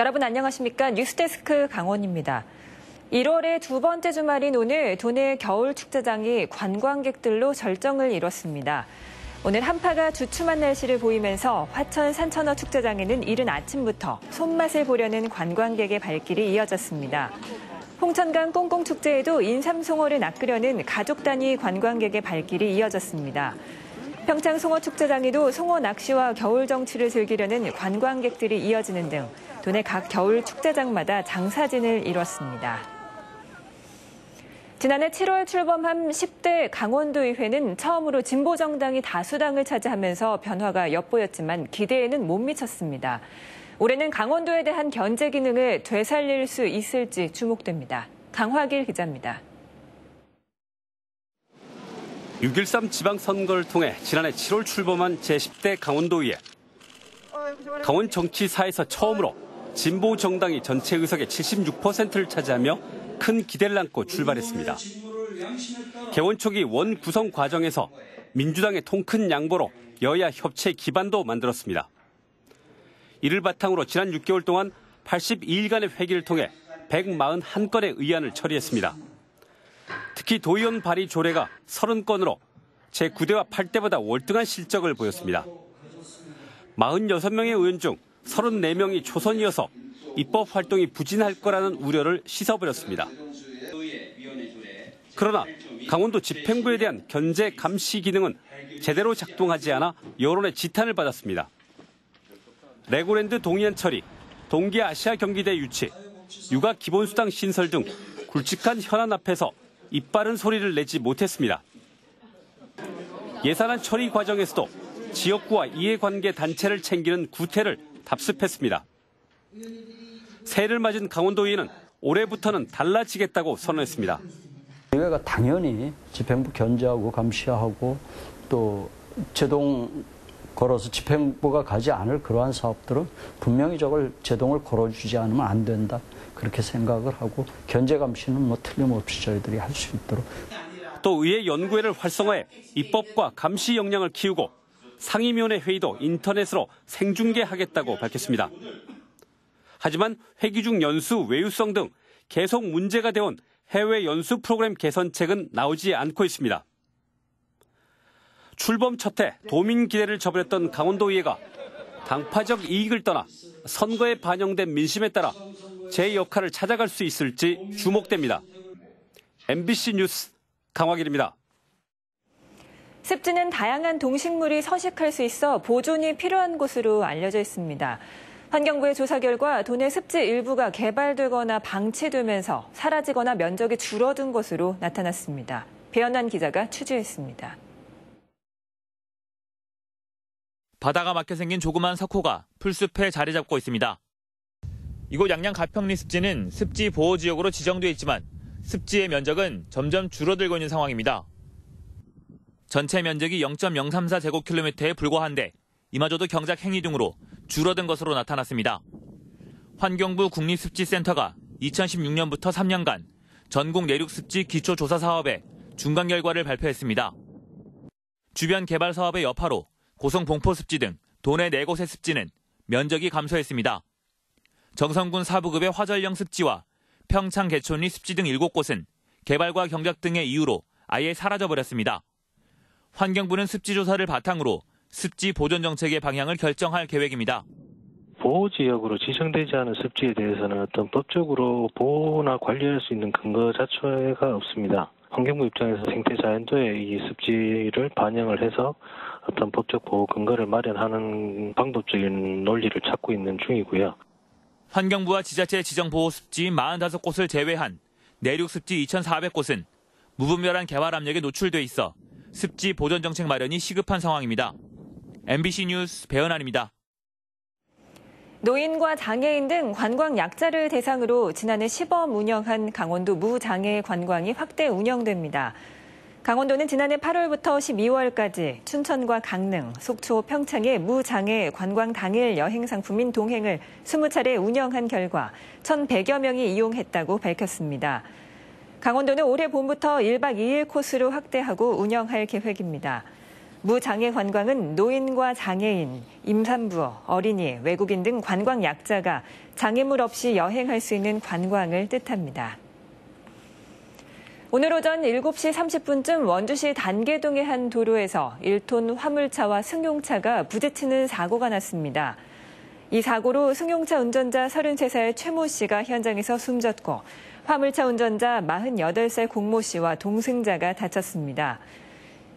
여러분 안녕하십니까? 뉴스데스크 강원입니다. 1월의 두 번째 주말인 오늘 도내 겨울 축제장이 관광객들로 절정을 이뤘습니다. 오늘 한파가 주춤한 날씨를 보이면서 화천 산천어 축제장에는 이른 아침부터 손맛을 보려는 관광객의 발길이 이어졌습니다. 홍천강 꽁꽁축제에도 인삼송어를 낚으려는 가족 단위 관광객의 발길이 이어졌습니다. 평창 송어축제장에도 송어 낚시와 겨울 정취를 즐기려는 관광객들이 이어지는 등 도내 각 겨울 축제장마다 장사진을 이뤘습니다. 지난해 7월 출범한 10대 강원도의회는 처음으로 진보정당이 다수당을 차지하면서 변화가 엿보였지만 기대에는 못 미쳤습니다. 올해는 강원도에 대한 견제 기능을 되살릴 수 있을지 주목됩니다. 강화길 기자입니다. 6.13 지방선거를 통해 지난해 7월 출범한 제10대 강원도의회. 강원 정치사에서 처음으로 진보 정당이 전체 의석의 76%를 차지하며 큰 기대를 안고 출발했습니다. 개원 초기 원 구성 과정에서 민주당의 통큰 양보로 여야 협치 기반도 만들었습니다. 이를 바탕으로 지난 6개월 동안 82일간의 회기를 통해 141건의 의안을 처리했습니다. 특히 도의원 발의 조례가 30건으로 제9대와 8대보다 월등한 실적을 보였습니다. 46명의 의원 중 34명이 초선이어서 입법 활동이 부진할 거라는 우려를 씻어버렸습니다. 그러나 강원도 집행부에 대한 견제 감시 기능은 제대로 작동하지 않아 여론의 지탄을 받았습니다. 레고랜드 동의안 처리, 동계아시아 경기대 유치, 육아 기본수당 신설 등 굵직한 현안 앞에서 입바른 소리를 내지 못했습니다. 예산안 처리 과정에서도 지역구와 이해관계 단체를 챙기는 구태를 답습했습니다. 새해를 맞은 강원도의회는 올해부터는 달라지겠다고 선언했습니다. 의회가 당연히 집행부 견제하고 감시하고 또 제동 걸어서 집행부가 가지 않을 그러한 사업들은 분명히 저걸 제동을 걸어주지 않으면 안 된다. 그렇게 생각을 하고 견제 감시는 뭐 틀림없이 저희들이 할 수 있도록. 또 의회 연구회를 활성화해 입법과 감시 역량을 키우고 상임위원회 회의도 인터넷으로 생중계하겠다고 밝혔습니다. 하지만 회기 중 연수 외유성 등 계속 문제가 되어온 해외 연수 프로그램 개선책은 나오지 않고 있습니다. 출범 첫 해 도민 기대를 저버렸던 강원도의회가 당파적 이익을 떠나 선거에 반영된 민심에 따라 제 역할을 찾아갈 수 있을지 주목됩니다. MBC 뉴스 강화길입니다. 습지는 다양한 동식물이 서식할 수 있어 보존이 필요한 곳으로 알려져 있습니다. 환경부의 조사 결과 도내 습지 일부가 개발되거나 방치되면서 사라지거나 면적이 줄어든 것으로 나타났습니다. 배현환 기자가 취재했습니다. 바다가 막혀 생긴 조그만 석호가 풀숲에 자리 잡고 있습니다. 이곳 양양 가평리 습지는 습지 보호지역으로 지정돼 있지만 습지의 면적은 점점 줄어들고 있는 상황입니다. 전체 면적이 0.034제곱킬로미터에 불과한데 이마저도 경작 행위 등으로 줄어든 것으로 나타났습니다. 환경부 국립습지센터가 2016년부터 3년간 전국 내륙습지 기초조사 사업의 중간 결과를 발표했습니다. 주변 개발 사업의 여파로 고성 봉포습지 등 도내 4곳의 습지는 면적이 감소했습니다. 정선군 사부급의 화절령 습지와 평창 개촌리 습지 등 7곳은 개발과 경작 등의 이유로 아예 사라져버렸습니다. 환경부는 습지 조사를 바탕으로 습지 보존 정책의 방향을 결정할 계획입니다. 보호지역으로 지정되지 않은 습지에 대해서는 어떤 법적으로 보호나 관리할 수 있는 근거 자체가 없습니다. 환경부 입장에서 생태자연도에 이 습지를 반영을 해서 어떤 법적 보호 근거를 마련하는 방법적인 논리를 찾고 있는 중이고요. 환경부와 지자체 지정 보호 습지 45곳을 제외한 내륙 습지 2,400곳은 무분별한 개발 압력에 노출돼 있어 습지 보존 정책 마련이 시급한 상황입니다. MBC 뉴스 배현환입니다. 노인과 장애인 등 관광 약자를 대상으로 지난해 시범 운영한 강원도 무장애 관광이 확대 운영됩니다. 강원도는 지난해 8월부터 12월까지 춘천과 강릉, 속초, 평창의 무장애 관광 당일 여행 상품인 동행을 20차례 운영한 결과 1,100여 명이 이용했다고 밝혔습니다. 강원도는 올해 봄부터 1박 2일 코스로 확대하고 운영할 계획입니다. 무장애 관광은 노인과 장애인, 임산부, 어린이, 외국인 등 관광 약자가 장애물 없이 여행할 수 있는 관광을 뜻합니다. 오늘 오전 7시 30분쯤 원주시 단계동의 한 도로에서 1톤 화물차와 승용차가 부딪히는 사고가 났습니다. 이 사고로 승용차 운전자 33살 최모 씨가 현장에서 숨졌고 화물차 운전자 48살 공모 씨와 동승자가 다쳤습니다.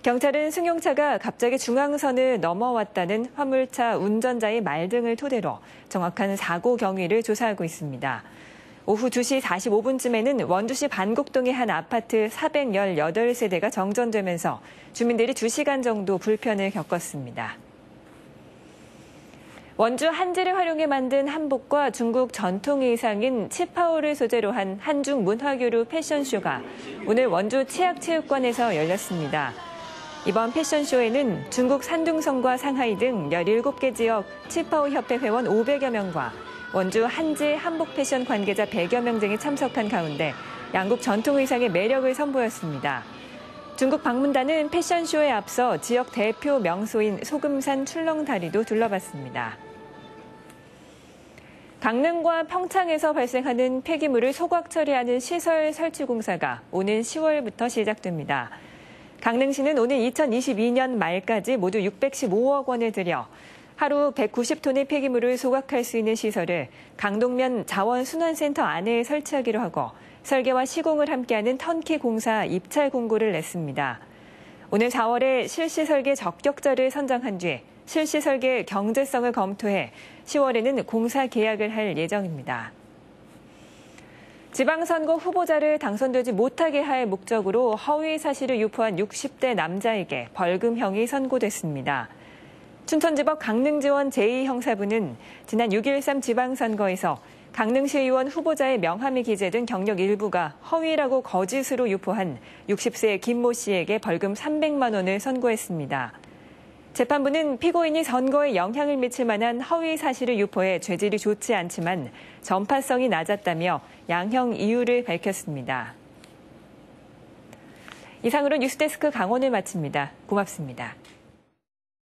경찰은 승용차가 갑자기 중앙선을 넘어왔다는 화물차 운전자의 말 등을 토대로 정확한 사고 경위를 조사하고 있습니다. 오후 2시 45분쯤에는 원주시 반곡동의 한 아파트 418세대가 정전되면서 주민들이 2시간 정도 불편을 겪었습니다. 원주 한지를 활용해 만든 한복과 중국 전통 의상인 치파오를 소재로 한 한중 문화교류 패션쇼가 오늘 원주 치악체육관에서 열렸습니다. 이번 패션쇼에는 중국 산둥성과 상하이 등 17개 지역 치파오 협회 회원 500여 명과 원주 한지 한복 패션 관계자 100여 명 등이 참석한 가운데 양국 전통 의상의 매력을 선보였습니다. 중국 방문단은 패션쇼에 앞서 지역 대표 명소인 소금산 출렁다리도 둘러봤습니다. 강릉과 평창에서 발생하는 폐기물을 소각 처리하는 시설 설치 공사가 오는 10월부터 시작됩니다. 강릉시는 오늘 2022년 말까지 모두 615억 원을 들여 하루 190톤의 폐기물을 소각할 수 있는 시설을 강동면 자원순환센터 안에 설치하기로 하고 설계와 시공을 함께하는 턴키 공사 입찰 공고를 냈습니다. 오늘 4월에 실시 설계 적격자를 선정한 뒤 실시 설계 경제성을 검토해 10월에는 공사 계약을 할 예정입니다. 지방선거 후보자를 당선되지 못하게 할 목적으로 허위 사실을 유포한 60대 남자에게 벌금형이 선고됐습니다. 춘천지법 강릉지원 제2형사부는 지난 6.13 지방선거에서 강릉시의원 후보자의 명함이 기재된 경력 일부가 허위라고 거짓으로 유포한 60세 김모 씨에게 벌금 300만 원을 선고했습니다. 재판부는 피고인이 선거에 영향을 미칠 만한 허위 사실을 유포해 죄질이 좋지 않지만 전파성이 낮았다며 양형 이유를 밝혔습니다. 이상으로 뉴스데스크 강원을 마칩니다. 고맙습니다.